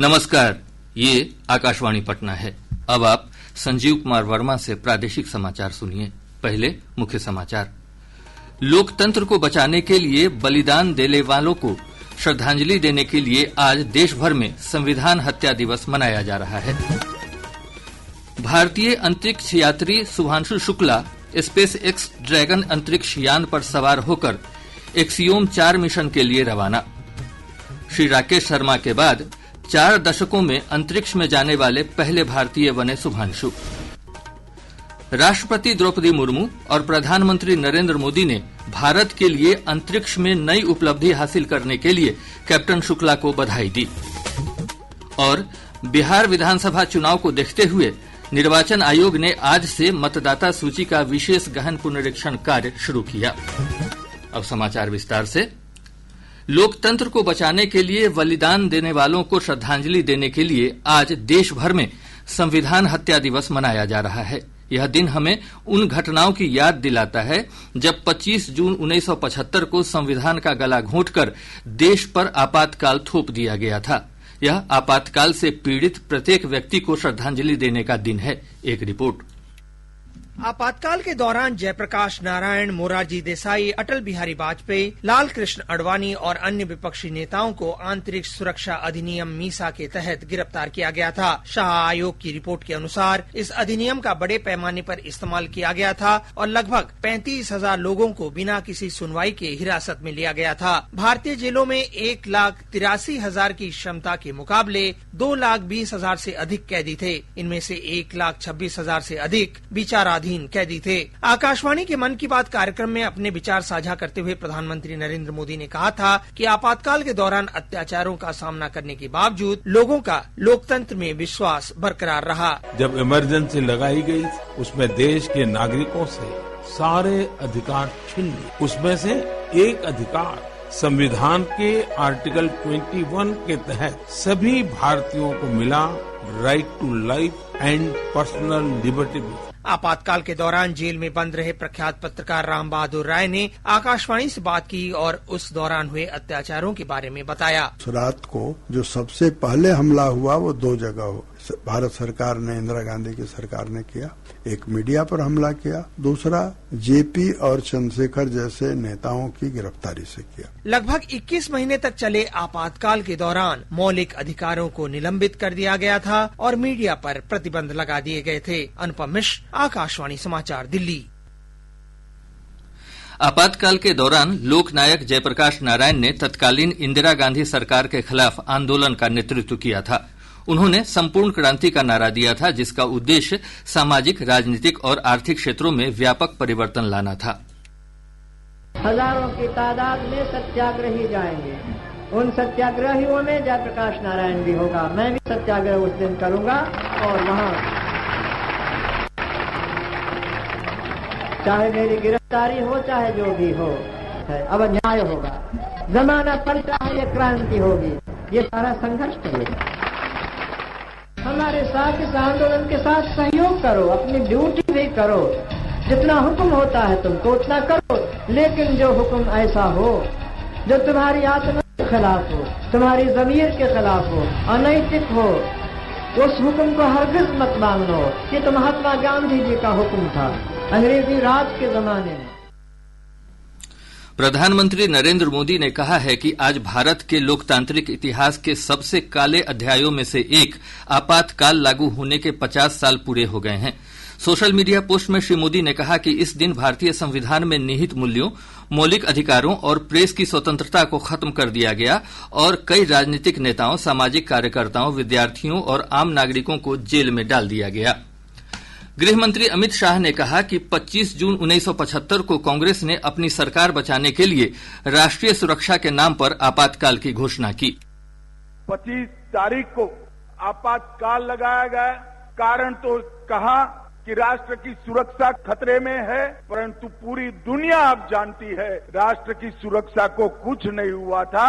नमस्कार, ये आकाशवाणी पटना है। अब आप संजीव कुमार वर्मा से प्रादेशिक समाचार सुनिए। पहले मुख्य समाचार। लोकतंत्र को बचाने के लिए बलिदान देने वालों को श्रद्धांजलि देने के लिए आज देश भर में संविधान हत्या दिवस मनाया जा रहा है। भारतीय अंतरिक्ष यात्री Shubhanshu Shukla space x dragon अंतरिक्ष यान पर सवार होकर एक्सियोम 4 मिशन के लिए रवाना। श्री राकेश शर्मा के बाद 4 दशकों में अंतरिक्ष में जाने वाले पहले भारतीय बने शुभांशु। राष्ट्रपति द्रौपदी मुर्मू और प्रधानमंत्री नरेंद्र मोदी ने भारत के लिए अंतरिक्ष में नई उपलब्धि हासिल करने के लिए कैप्टन शुक्ला को बधाई दी। और बिहार विधानसभा चुनाव को देखते हुए निर्वाचन आयोग ने आज से मतदाता सूची का विशेष गहन पुनरीक्षण कार्य शुरू किया। अब समाचार विस्तार से। लोकतंत्र को बचाने के लिए बलिदान देने वालों को श्रद्धांजलि देने के लिए आज देश भर में संविधान हत्या दिवस मनाया जा रहा है। यह दिन हमें उन घटनाओं की याद दिलाता है जब 25 जून 1975 को संविधान का गला घोंटकर देश पर आपातकाल थोप दिया गया था। यह आपातकाल से पीड़ित प्रत्येक व्यक्ति को श्रद्धांजलि देने का दिन है। एक रिपोर्ट। आपातकाल के दौरान जयप्रकाश नारायण, मोरारजी देसाई, अटल बिहारी वाजपेयी, लाल कृष्ण आडवाणी और अन्य विपक्षी नेताओं को आंतरिक सुरक्षा अधिनियम मीसा के तहत गिरफ्तार किया गया था। शाह आयोग की रिपोर्ट के अनुसार इस अधिनियम का बड़े पैमाने पर इस्तेमाल किया गया था और लगभग 35,000 लोगों को बिना किसी सुनवाई के हिरासत में लिया गया था। भारतीय जेलों में 1,83,000 की क्षमता के मुकाबले 2,20,000 से अधिक कैदी थे। इनमें से 1,26,000 से अधिक विचाराधीन कैदी थे। आकाशवाणी के मन की बात कार्यक्रम में अपने विचार साझा करते हुए प्रधानमंत्री नरेंद्र मोदी ने कहा था कि आपातकाल के दौरान अत्याचारों का सामना करने के बावजूद लोगों का लोकतंत्र में विश्वास बरकरार रहा। जब इमरजेंसी लगाई गई उसमें देश के नागरिकों से सारे अधिकार छीन लिए। उसमें से एक अधिकार संविधान के आर्टिकल 21 के तहत सभी भारतीयों को मिला, right to life and personal liberty. आपातकाल के दौरान जेल में बंद रहे प्रख्यात पत्रकार राम बहादुर राय ने आकाशवाणी से बात की और उस दौरान हुए अत्याचारों के बारे में बताया। रात को जो सबसे पहले हमला हुआ वो 2 जगह हो। भारत सरकार ने, इंदिरा गांधी की सरकार ने किया। एक मीडिया पर हमला किया, दूसरा जेपी और चंद्रशेखर जैसे नेताओं की गिरफ्तारी से किया। लगभग 21 महीने तक चले आपातकाल के दौरान मौलिक अधिकारों को निलंबित कर दिया गया था और मीडिया पर प्रतिबंध लगा दिए गए थे। अनुपम मिश्र, आकाशवाणी समाचार, दिल्ली। आपातकाल के दौरान लोकनायक जयप्रकाश नारायण ने तत्कालीन इंदिरा गांधी सरकार के खिलाफ आंदोलन का नेतृत्व किया था। उन्होंने संपूर्ण क्रांति का नारा दिया था, जिसका उद्देश्य सामाजिक, राजनीतिक और आर्थिक क्षेत्रों में व्यापक परिवर्तन लाना था। हजारों की तादाद में सत्याग्रही जाएंगे। उन सत्याग्रहियों में जयप्रकाश नारायण भी होगा। मैं भी सत्याग्रह उस दिन करूंगा और वहां चाहे मेरी गिरफ्तारी हो, चाहे जो भी हो, अब न्याय होगा। जमाना पलटा है, ये क्रांति होगी। ये सारा संघर्ष करेगा। हमारे साथ इस आंदोलन के साथ सहयोग करो, अपनी ड्यूटी भी करो। जितना हुक्म होता है तुमको उतना करो, लेकिन जो हुक्म ऐसा हो जो तुम्हारी आत्मा के खिलाफ हो, तुम्हारी ज़मीर के खिलाफ हो, अनैतिक हो, उस हुक्म को हरगिज़ मत मानो। ये तो महात्मा गांधी जी का हुक्म था अंग्रेजी राज के जमाने में। प्रधानमंत्री नरेंद्र मोदी ने कहा है कि आज भारत के लोकतांत्रिक इतिहास के सबसे काले अध्यायों में से एक आपातकाल लागू होने के 50 साल पूरे हो गए हैं। सोशल मीडिया पोस्ट में श्री मोदी ने कहा कि इस दिन भारतीय संविधान में निहित मूल्यों, मौलिक अधिकारों और प्रेस की स्वतंत्रता को खत्म कर दिया गया और कई राजनीतिक नेताओं, सामाजिक कार्यकर्ताओं, विद्यार्थियों और आम नागरिकों को जेल में डाल दिया गया। गृह मंत्री अमित शाह ने कहा कि 25 जून 1975 को कांग्रेस ने अपनी सरकार बचाने के लिए राष्ट्रीय सुरक्षा के नाम पर आपातकाल की घोषणा की। 25 तारीख को आपातकाल लगाया गया। कारण तो कहा कि राष्ट्र की सुरक्षा खतरे में है, परंतु पूरी दुनिया अब जानती है राष्ट्र की सुरक्षा को कुछ नहीं हुआ था,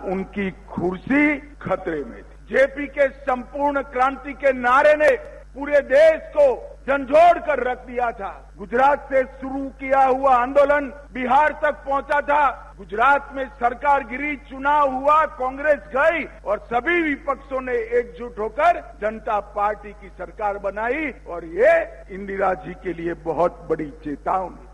उनकी कुर्सी खतरे में थी। जेपी के संपूर्ण क्रांति के नारे ने पूरे देश को झंझोड़ कर रख दिया था। गुजरात से शुरू किया हुआ आंदोलन बिहार तक पहुंचा था। गुजरात में सरकार गिरी, चुनाव हुआ, कांग्रेस गई और सभी विपक्षों ने एकजुट होकर जनता पार्टी की सरकार बनाई और ये इंदिरा जी के लिए बहुत बड़ी चेतावनी।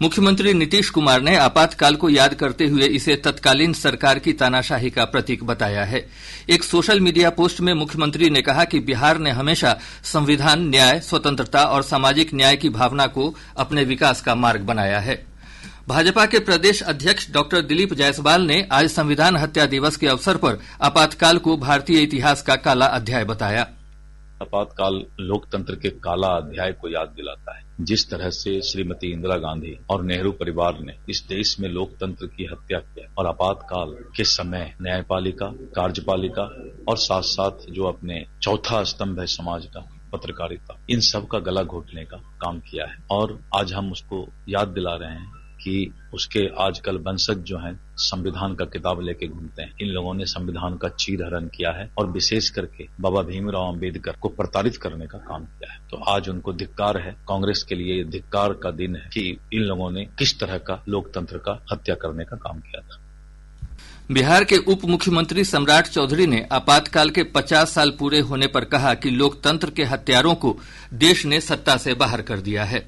मुख्यमंत्री नीतीश कुमार ने आपातकाल को याद करते हुए इसे तत्कालीन सरकार की तानाशाही का प्रतीक बताया है। एक सोशल मीडिया पोस्ट में मुख्यमंत्री ने कहा कि बिहार ने हमेशा संविधान, न्याय, स्वतंत्रता और सामाजिक न्याय की भावना को अपने विकास का मार्ग बनाया है। भाजपा के प्रदेश अध्यक्ष डॉक्टर दिलीप जायसवाल ने आज संविधान हत्या दिवस के अवसर पर आपातकाल को भारतीय इतिहास का काला अध्याय बताया। आपातकाल लोकतंत्र के काला अध्याय को याद दिलाता है। जिस तरह से श्रीमती इंदिरा गांधी और नेहरू परिवार ने इस देश में लोकतंत्र की हत्या किया और आपातकाल के समय न्यायपालिका, कार्यपालिका और साथ साथ जो अपने चौथा स्तंभ है समाज का, पत्रकारिता, इन सब का गला घोटने का काम किया है। और आज हम उसको याद दिला रहे हैं कि उसके आजकल वंशज जो हैं संविधान का किताब लेके घूमते हैं। इन लोगों ने संविधान का चीरहरण किया है और विशेष करके बाबा भीमराव अम्बेडकर को प्रताड़ित करने का काम किया है। तो आज उनको धिक्कार है। कांग्रेस के लिए धिक्कार का दिन है कि इन लोगों ने किस तरह का लोकतंत्र का हत्या करने का काम किया था। बिहार के उप मुख्यमंत्री सम्राट चौधरी ने आपातकाल के 50 साल पूरे होने पर कहा कि लोकतंत्र के हत्यारों को देश ने सत्ता से बाहर कर दिया है।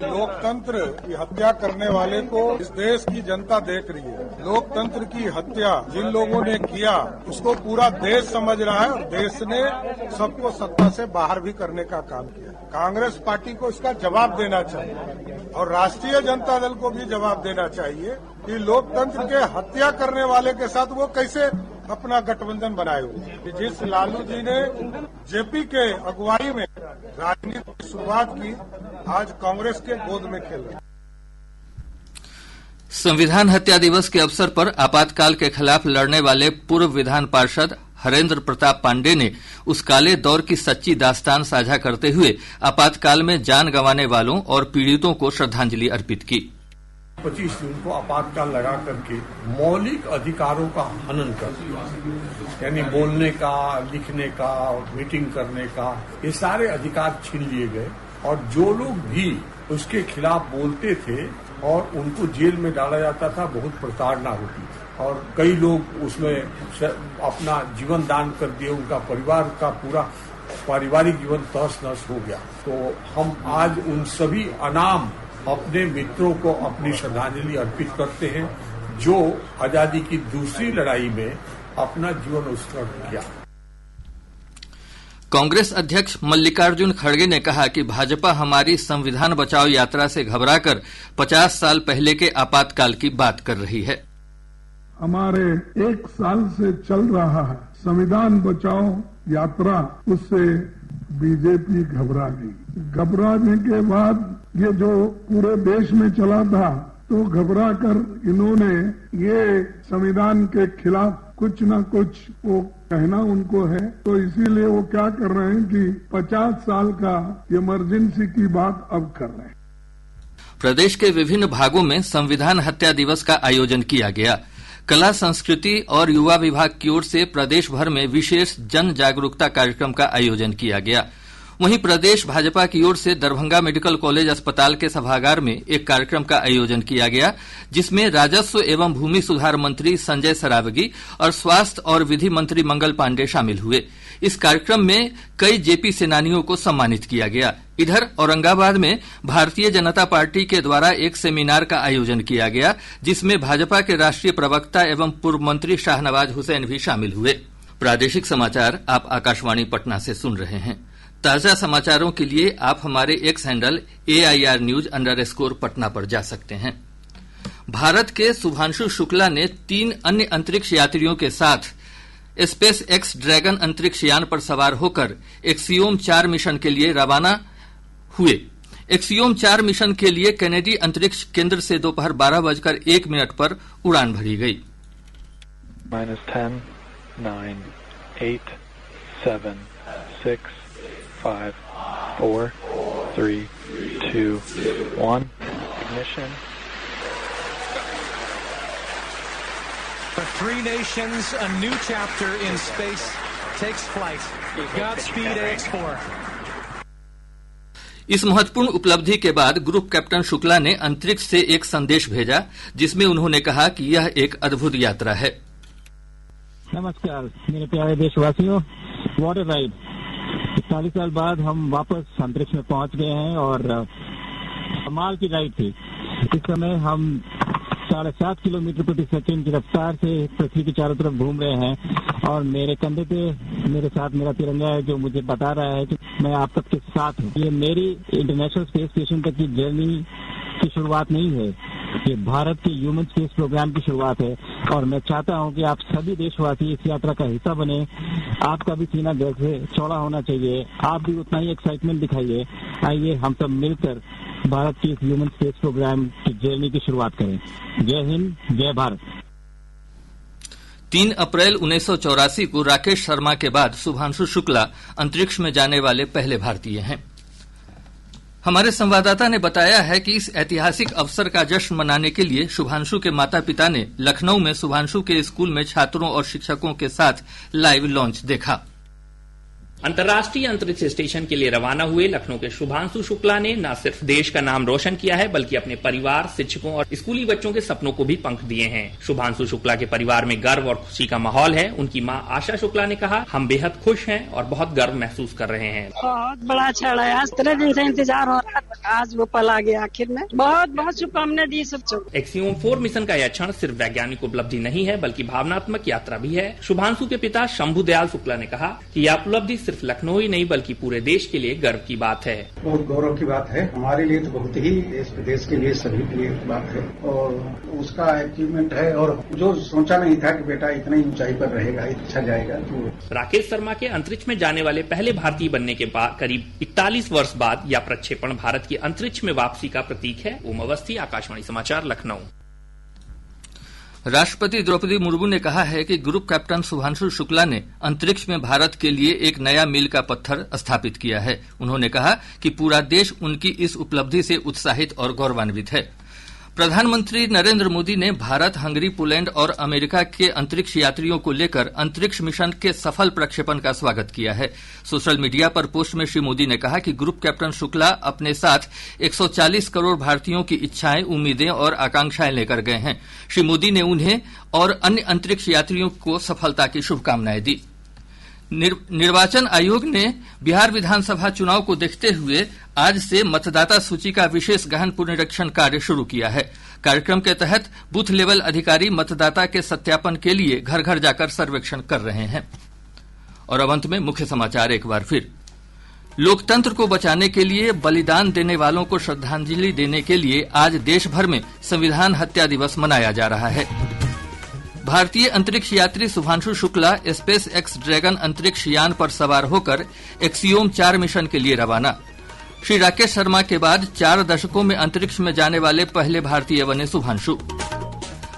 लोकतंत्र की हत्या करने वाले को इस देश की जनता देख रही है। लोकतंत्र की हत्या जिन लोगों ने किया उसको पूरा देश समझ रहा है और देश ने सबको सत्ता से बाहर भी करने का काम किया। कांग्रेस पार्टी को इसका जवाब देना चाहिए और राष्ट्रीय जनता दल को भी जवाब देना चाहिए कि लोकतंत्र के हत्या करने वाले के साथ वो कैसे अपना गठबंधन बनाए हुए। जिस लालू जी ने जेपी के अगुवाई में राजनीति की शुरुआत की, आज कांग्रेस के गोद में खेल रहे। संविधान हत्या दिवस के अवसर पर आपातकाल के खिलाफ लड़ने वाले पूर्व विधान पार्षद हरेंद्र प्रताप पांडेय ने उस काले दौर की सच्ची दास्तान साझा करते हुए आपातकाल में जान गंवाने वालों और पीड़ितों को श्रद्धांजलि अर्पित की। 25 जून को आपातकाल लगा करके मौलिक अधिकारों का हनन कर दिया, यानी बोलने का, लिखने का, मीटिंग करने का, ये सारे अधिकार छीन लिए गए और जो लोग भी उसके खिलाफ बोलते थे और उनको जेल में डाला जाता था, बहुत प्रताड़ना होती थी और कई लोग उसमें अपना जीवन दान कर दिए। उनका परिवार का पूरा पारिवारिक जीवन तहस नहस हो गया। तो हम आज उन सभी अनाम अपने मित्रों को अपनी श्रद्धांजलि अर्पित करते हैं जो आजादी की दूसरी लड़ाई में अपना जीवन उत्सर्ग किया। कांग्रेस अध्यक्ष मल्लिकार्जुन खड़गे ने कहा कि भाजपा हमारी संविधान बचाओ यात्रा से घबराकर 50 साल पहले के आपातकाल की बात कर रही है। हमारे 1 साल से चल रहा है संविधान बचाओ यात्रा, उससे बीजेपी घबरा गई। घबराने के बाद ये जो पूरे देश में चला था तो घबरा कर इन्होंने ये संविधान के खिलाफ कुछ न कुछ वो कहना उनको है, तो इसीलिए वो क्या कर रहे हैं कि 50 साल का इमरजेंसी की बात अब कर रहे हैं। प्रदेश के विभिन्न भागों में संविधान हत्या दिवस का आयोजन किया गया। कला, संस्कृति और युवा विभाग की ओर से प्रदेश भर में विशेष जन जागरूकता कार्यक्रम का आयोजन किया गया। वहीं प्रदेश भाजपा की ओर से दरभंगा मेडिकल कॉलेज अस्पताल के सभागार में एक कार्यक्रम का आयोजन किया गया, जिसमें राजस्व एवं भूमि सुधार मंत्री संजय सरावगी और स्वास्थ्य और विधि मंत्री मंगल पांडेय शामिल हुए। इस कार्यक्रम में कई जेपी सेनानियों को सम्मानित किया गया। इधर औरंगाबाद में भारतीय जनता पार्टी के द्वारा एक सेमिनार का आयोजन किया गया, जिसमें भाजपा के राष्ट्रीय प्रवक्ता एवं पूर्व मंत्री शाहनवाज हुसैन भी शामिल हुए। प्रादेशिक समाचार आप आकाशवाणी पटना से सुन रहे हैं। ताजा समाचारों के लिए आप हमारे एक्स हैंडल AIR_News_ पटना पर जा सकते हैं। भारत के शुभांशु शुक्ला ने 3 अन्य अंतरिक्ष यात्रियों के साथ स्पेस एक्स ड्रैगन अंतरिक्ष यान पर सवार होकर एक्सियोम 4 मिशन के लिए रवाना हुए। एक्सियोम 4 मिशन के लिए कैनेडी अंतरिक्ष केंद्र से दोपहर 12:01 पर उड़ान भरी गई। -10, 9, 8, 7, 6, 5, 4, 3, 2, 1. Ignition. For 3 nations, a new chapter in space takes flight. Godspeed, AX4. इस महत्वपूर्ण उपलब्धि के बाद ग्रुप कैप्टन शुक्ला ने अंतरिक्ष से एक संदेश भेजा, जिसमें उन्होंने कहा कि यह एक अद्भुत यात्रा है। नमस्कार मेरे प्यारे देशवासियों, व्हाट अ राइड। 40 साल बाद हम वापस अंतरिक्ष में पहुंच गए हैं और कमाल की राइड थी। इस समय हम 7.5 किलोमीटर प्रति सेकंड की रफ्तार से पृथ्वी के चारों तरफ घूम रहे हैं और मेरे कंधे पे मेरे साथ मेरा तिरंगा है, जो मुझे बता रहा है कि मैं आप सबके साथ हूँ। ये मेरी इंटरनेशनल स्पेस स्टेशन तक की जर्नी की शुरुआत नहीं है, ये भारत के ह्यूमन स्पेस प्रोग्राम की शुरुआत है और मैं चाहता हूँ कि आप सभी देशवासी इस यात्रा का हिस्सा बने। आपका भी सीना गर्व से चौड़ा होना चाहिए, आप भी उतना ही एक्साइटमेंट दिखाइए। आइए हम सब मिलकर भारत के इस ह्यूमन स्पेस प्रोग्राम की जर्नी की शुरुआत करें। जय हिंद, जय भारत। 3 अप्रैल 1984 को राकेश शर्मा के बाद शुभांशु शुक्ला अंतरिक्ष में जाने वाले पहले भारतीय हैं। हमारे संवाददाता ने बताया है कि इस ऐतिहासिक अवसर का जश्न मनाने के लिए शुभांशु के माता पिता ने लखनऊ में शुभांशु के स्कूल में छात्रों और शिक्षकों के साथ लाइव लॉन्च देखा। अंतर्राष्ट्रीय अंतरिक्ष स्टेशन के लिए रवाना हुए लखनऊ के शुभांशु शुक्ला ने न सिर्फ देश का नाम रोशन किया है, बल्कि अपने परिवार, शिक्षकों और स्कूली बच्चों के सपनों को भी पंख दिए हैं। शुभांशु शुक्ला के परिवार में गर्व और खुशी का माहौल है। उनकी मां आशा शुक्ला ने कहा, हम बेहद खुश हैं और बहुत गर्व महसूस कर रहे हैं। बहुत बड़ा क्षण है, आज 3 दिन से इंतजार हो रहा था, आज वो पल आ गया आखिर में। बहुत बहुत शुभकामनाएं दी सबको। एक्सियोम 4 मिशन का यह क्षण सिर्फ वैज्ञानिक उपलब्धि नहीं है, बल्कि भावनात्मक यात्रा भी है। शुभांशु के पिता शंभू दयाल शुक्ला ने कहा कि यह उपलब्धि सिर्फ लखनऊ ही नहीं बल्कि पूरे देश के लिए गर्व की बात है। बहुत गौरव की बात है, हमारे लिए तो बहुत ही, देश विदेश के लिए सभी के लिए बात है और उसका अचीवमेंट है। और जो सोचा नहीं था कि बेटा इतनी ऊंचाई पर रहेगा, अच्छा जाएगा। तो राकेश शर्मा के अंतरिक्ष में जाने वाले पहले भारतीय बनने के बाद करीब 41 वर्ष बाद यह प्रक्षेपण भारत की अंतरिक्ष में वापसी का प्रतीक है। ओम अवस्थी, आकाशवाणी समाचार, लखनऊ। राष्ट्रपति द्रौपदी मुर्मू ने कहा है कि ग्रुप कैप्टन शुभांशु शुक्ला ने अंतरिक्ष में भारत के लिए एक नया मील का पत्थर स्थापित किया है। उन्होंने कहा कि पूरा देश उनकी इस उपलब्धि से उत्साहित और गौरवान्वित है। प्रधानमंत्री नरेंद्र मोदी ने भारत, हंगरी, पोलैंड और अमेरिका के अंतरिक्ष यात्रियों को लेकर अंतरिक्ष मिशन के सफल प्रक्षेपण का स्वागत किया है। सोशल मीडिया पर पोस्ट में श्री मोदी ने कहा कि ग्रुप कैप्टन शुक्ला अपने साथ 140 करोड़ भारतीयों की इच्छाएं, उम्मीदें और आकांक्षाएं लेकर गए हैं। श्री मोदी ने उन्हें और अन्य अंतरिक्ष यात्रियों को सफलता की शुभकामनाएं दी। निर्वाचन आयोग ने बिहार विधानसभा चुनाव को देखते हुए आज से मतदाता सूची का विशेष गहन पुनरीक्षण कार्य शुरू किया है। कार्यक्रम के तहत बूथ लेवल अधिकारी मतदाता के सत्यापन के लिए घर घर जाकर सर्वेक्षण कर रहे हैं। और अब अंत में मुख्य समाचार एक बार फिर। लोकतंत्र को बचाने के लिए बलिदान देने वालों को श्रद्धांजलि देने के लिए आज देश भर में संविधान हत्या दिवस मनाया जा रहा है। भारतीय अंतरिक्ष यात्री Shubhanshu Shukla space x dragon अंतरिक्ष यान पर सवार होकर एक्सियोम 4 मिशन के लिए रवाना। श्री राकेश शर्मा के बाद 4 दशकों में अंतरिक्ष में जाने वाले पहले भारतीय बने शुभांशु।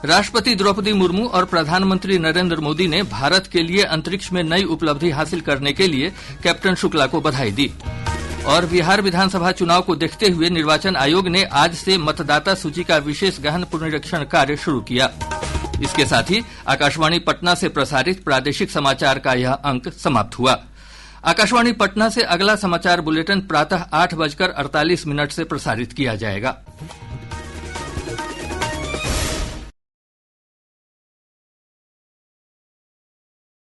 राष्ट्रपति द्रौपदी मुर्मू और प्रधानमंत्री नरेंद्र मोदी ने भारत के लिए अंतरिक्ष में नई उपलब्धि हासिल करने के लिए कैप्टन शुक्ला को बधाई दी। और बिहार विधानसभा चुनाव को देखते हुए निर्वाचन आयोग ने आज से मतदाता सूची का विशेष गहन पुनरीक्षण कार्य शुरू किया। इसके साथ ही आकाशवाणी पटना से प्रसारित प्रादेशिक समाचार का यह अंक समाप्त हुआ। आकाशवाणी पटना से अगला समाचार बुलेटिन प्रातः 8:48 से प्रसारित किया जाएगा।